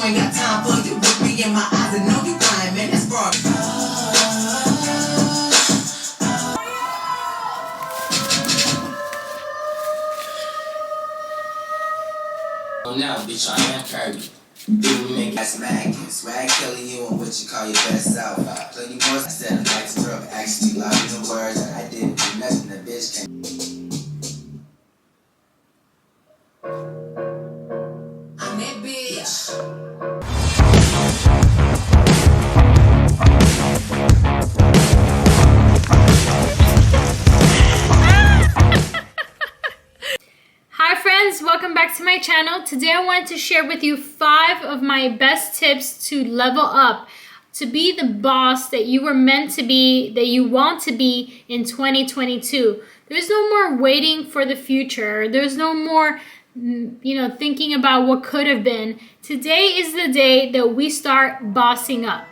ain't got time for you. Look me in my eyes and know you lying, man. That's fraud. Now, bitch, I am Kirby. People make that swag killing you on what you call your best self. Plenty more I said I like to throw up actually loud in the words. I didn't do nothing, the bitch came. I'm that bitch. Hi friends, welcome back to my channel. Today I wanted to share with you 5 of my best tips to level up, to be the boss that you were meant to be, that you want to be in 2022. There's no more waiting for the future. There's no more, thinking about what could have been. Today is the day that we start bossing up.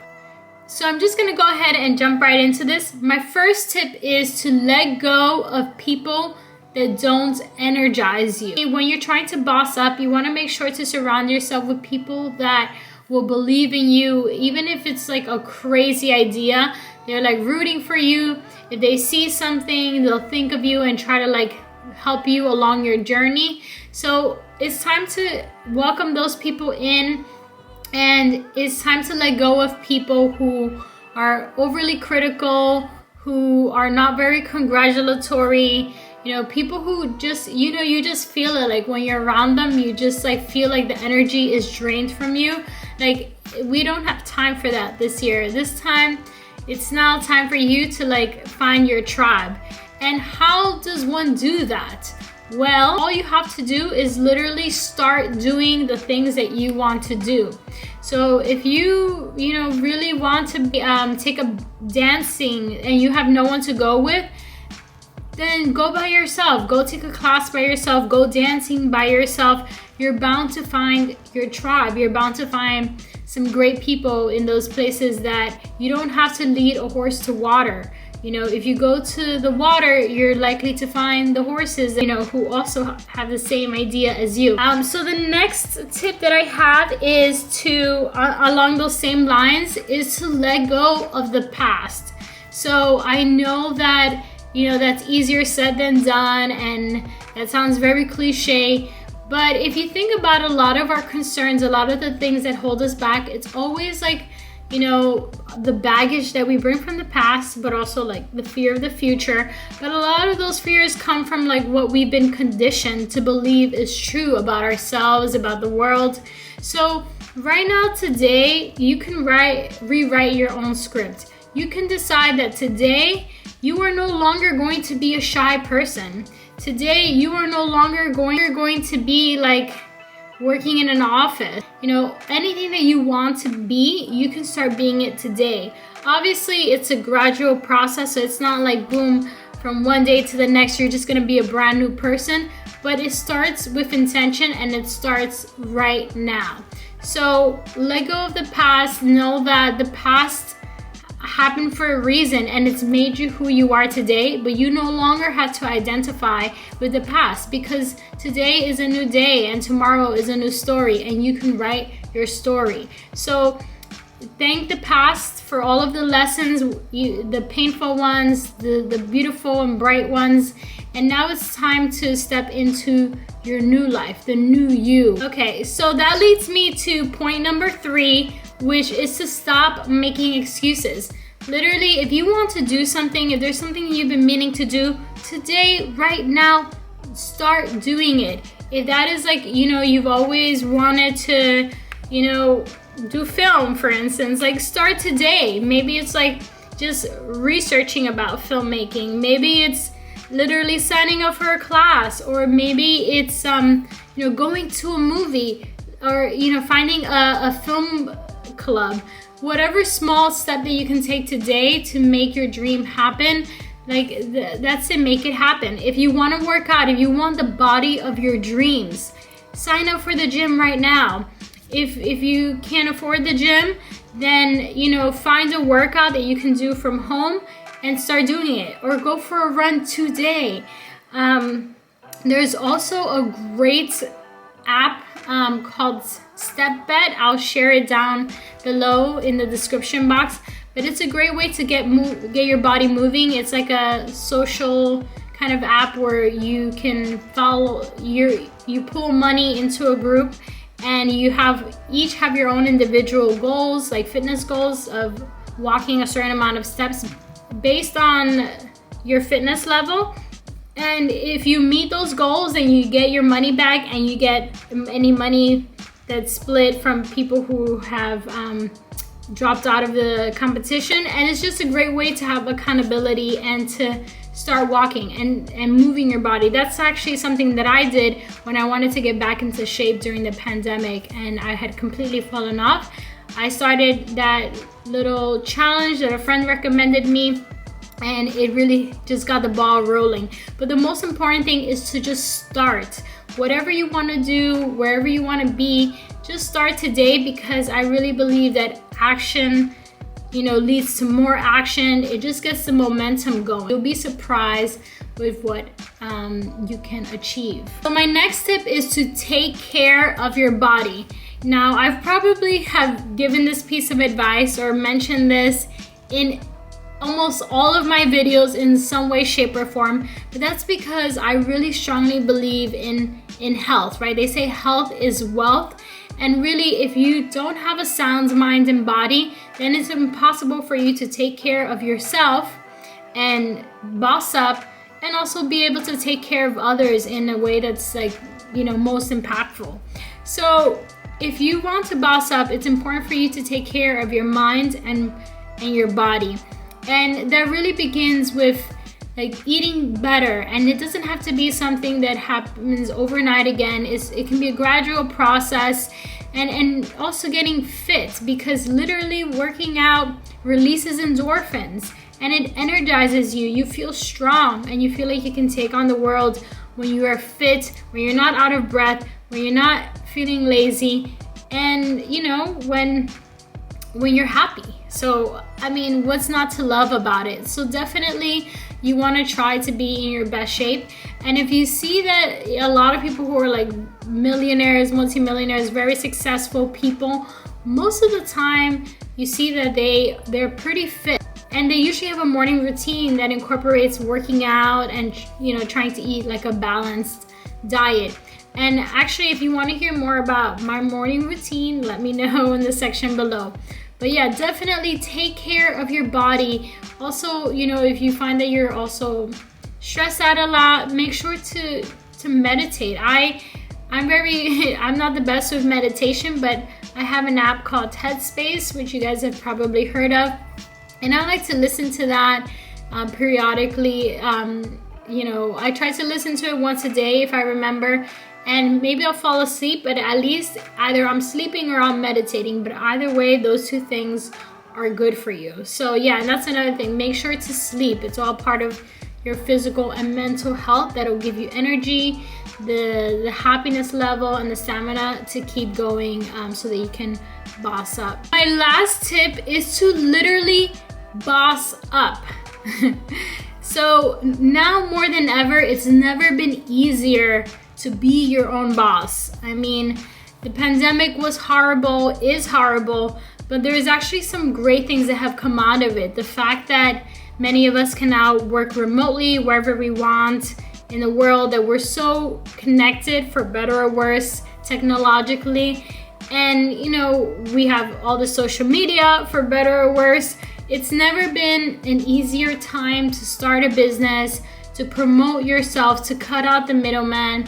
So I'm just gonna go ahead and jump right into this. My first tip is to let go of people that don't energize you. When you're trying to boss up, you want to make sure to surround yourself with people that will believe in you, even if it's like a crazy idea. They're like rooting for you. If they see something, they'll think of you and try to like help you along your journey. So it's time to welcome those people in, and it's time to let go of people who are overly critical, who are not very congratulatory. People who just, you just feel it, like when you're around them, you just like feel like the energy is drained from you. Like, we don't have time for that this year. This time, it's now time for you to like find your tribe. And how does one do that? Well, all you have to do is literally start doing the things that you want to do. So if you, really want to take a dancing and you have no one to go with, then go by yourself. Go take a class by yourself. Go dancing by yourself. You're bound to find your tribe. You're bound to find some great people in those places that you don't have to lead a horse to water. If you go to the water, you're likely to find the horses, who also have the same idea as you. So the next tip that I have is to, along those same lines, is to let go of the past. So I know that that's easier said than done, and that sounds very cliche. But if you think about a lot of our concerns, a lot of the things that hold us back, it's always like, the baggage that we bring from the past, but also like the fear of the future. But a lot of those fears come from like what we've been conditioned to believe is true about ourselves, about the world. So right now, today, you can rewrite your own script. You can decide that today, you are no longer going to be a shy person. Today, you are no longer going to be like working in an office. Anything that you want to be, you can start being it today. Obviously, it's a gradual process, so it's not like boom, from one day to the next, you're just gonna be a brand new person. But it starts with intention, and it starts right now. So let go of the past. Know that the past happened for a reason, and it's made you who you are today. But you no longer have to identify with the past, because today is a new day and tomorrow is a new story, and you can write your story. So thank the past for all of the lessons, the painful ones, the beautiful and bright ones. And now it's time to step into your new life, the new you. Okay, so that leads me to point number 3, which is to stop making excuses. Literally, if you want to do something, if there's something you've been meaning to do, today, right now, start doing it. If that is like, you've always wanted to, do film, for instance, like start today. Maybe it's like just researching about filmmaking. Maybe it's literally signing up for a class, or maybe it's, going to a movie, or, finding a film club. Whatever small step that you can take today to make your dream happen, like that's it, make it happen. If you want to work out, if you want the body of your dreams, sign up for the gym right now. If you can't afford the gym, then find a workout that you can do from home and start doing it, or go for a run today. There's also a great app called Step Bet. I'll share it down below in the description box. But it's a great way to get your body moving. It's like a social kind of app where you can follow you pull money into a group, and you each have your own individual goals, like fitness goals of walking a certain amount of steps based on your fitness level. And if you meet those goals, then you get your money back, and you get any money that's split from people who have dropped out of the competition. And it's just a great way to have accountability and to start walking and moving your body. That's actually something that I did when I wanted to get back into shape during the pandemic and I had completely fallen off. I started that little challenge that a friend recommended me, and it really just got the ball rolling. But the most important thing is to just start. Whatever you want to do, wherever you want to be, just start today, because I really believe that action, leads to more action. It just gets the momentum going. You'll be surprised with what you can achieve. So my next tip is to take care of your body. Now, I've probably have given this piece of advice or mentioned this in almost all of my videos in some way, shape, or form, but that's because I really strongly believe in health, right? They say health is wealth, and really, if you don't have a sound mind and body, then it's impossible for you to take care of yourself and boss up, and also be able to take care of others in a way that's most impactful. So if you want to boss up, it's important for you to take care of your mind and your body. And that really begins with eating better, and it doesn't have to be something that happens overnight. Again, it can be a gradual process, and also getting fit, because literally working out releases endorphins and it energizes you. You feel strong and you feel like you can take on the world when you are fit, when you're not out of breath, when you're not feeling lazy, and when you're happy. So what's not to love about it? So definitely you want to try to be in your best shape. And if you see that a lot of people who are millionaires, multimillionaires, very successful people, most of the time you see that they're pretty fit, and they usually have a morning routine that incorporates working out and trying to eat a balanced diet. And actually, if you want to hear more about my morning routine, let me know in the section below. But yeah, definitely take care of your body. Also, if you find that you're also stressed out a lot, make sure to meditate. I'm not the best with meditation, but I have an app called Headspace, which you guys have probably heard of. And I like to listen to that periodically. I try to listen to it once a day if I remember. And maybe I'll fall asleep, but at least either I'm sleeping or I'm meditating. But either way, those two things are good for you. So yeah, and that's another thing. Make sure to sleep. It's all part of your physical and mental health that'll give you energy, the happiness level, and the stamina to keep going, so that you can boss up. My last tip is to literally boss up. So now more than ever, it's never been easier to be your own boss. The pandemic was horrible, is horrible, but there is actually some great things that have come out of it. The fact that many of us can now work remotely wherever we want in the world, that we're so connected, for better or worse, technologically. And we have all the social media, for better or worse. It's never been an easier time to start a business, to promote yourself, to cut out the middleman.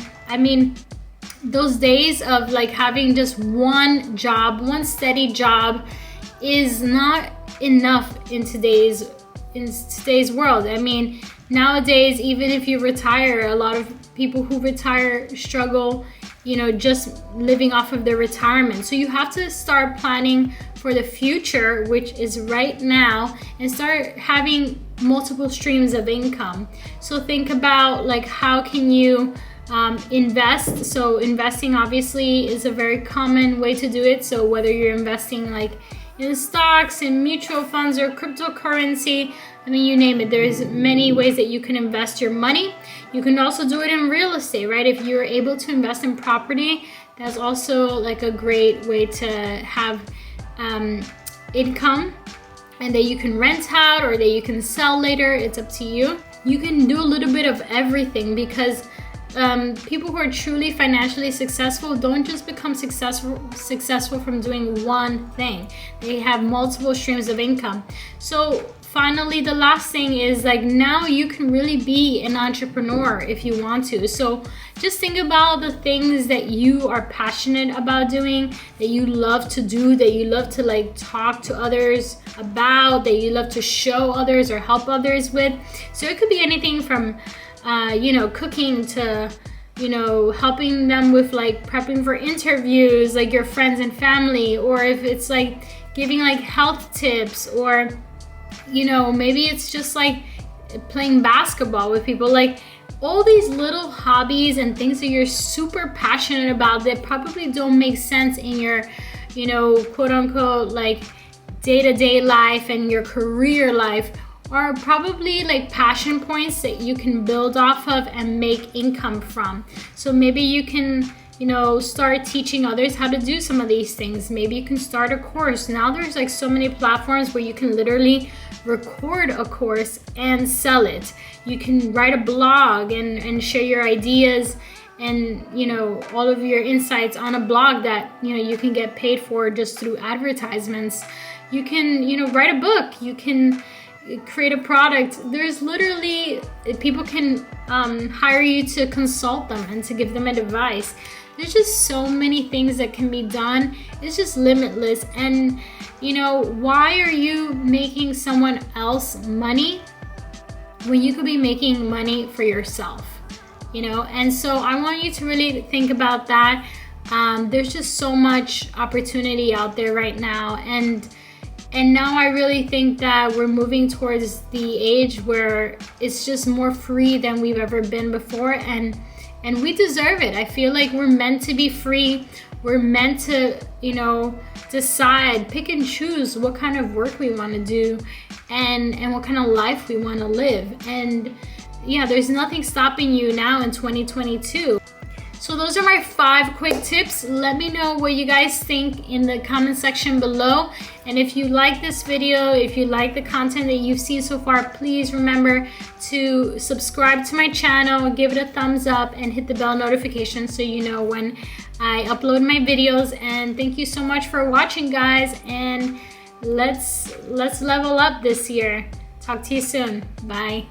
Those days of having just one steady job is not enough in today's world. Nowadays, even if you retire, a lot of people who retire struggle, just living off of their retirement. So you have to start planning for the future, which is right now, and start having multiple streams of income. So think about how can you invest. So investing obviously is a very common way to do it. So whether you're investing in stocks, in mutual funds, or cryptocurrency, you name it, there's many ways that you can invest your money. You can also do it in real estate, right? If you're able to invest in property, That's also like a great way to have income, and that you can rent out or that you can sell later. It's up to you. You can do a little bit of everything, because people who are truly financially successful don't just become successful from doing one thing. They have multiple streams of income. So finally, the last thing is, like, now you can really be an entrepreneur if you want to. So just think about the things that you are passionate about doing, that you love to do, that you love to like talk to others about, that you love to show others or help others with. So it could be anything from cooking to, helping them with like prepping for interviews, like your friends and family, or if it's like giving like health tips, or maybe it's just like playing basketball with people. Like all these little hobbies and things that you're super passionate about that probably don't make sense in your, quote unquote, like day-to-day life and your career life, are probably like passion points that you can build off of and make income from. So maybe you can start teaching others how to do some of these things. Maybe you can start a course. Now there's like so many platforms where you can literally record a course and sell it. You can write a blog and share your ideas and all of your insights on a blog that you can get paid for just through advertisements. You can write a book. You can create a product. There's literally, people can hire you to consult them and to give them advice. There's just so many things that can be done. It's just limitless. And why are you making someone else money when you could be making money for yourself? And so I want you to really think about that. There's just so much opportunity out there right now, and now I really think that we're moving towards the age where it's just more free than we've ever been before, and we deserve it. I feel like we're meant to be free. We're meant to, decide, pick and choose what kind of work we want to do and what kind of life we want to live. And yeah, there's nothing stopping you now in 2022. So those are my 5 quick tips. Let me know what you guys think in the comment section below. And if you like this video, if you like the content that you've seen so far, please remember to subscribe to my channel, give it a thumbs up, and hit the bell notification so you know when I upload my videos. And thank you so much for watching, guys. And let's level up this year. Talk to you soon. Bye.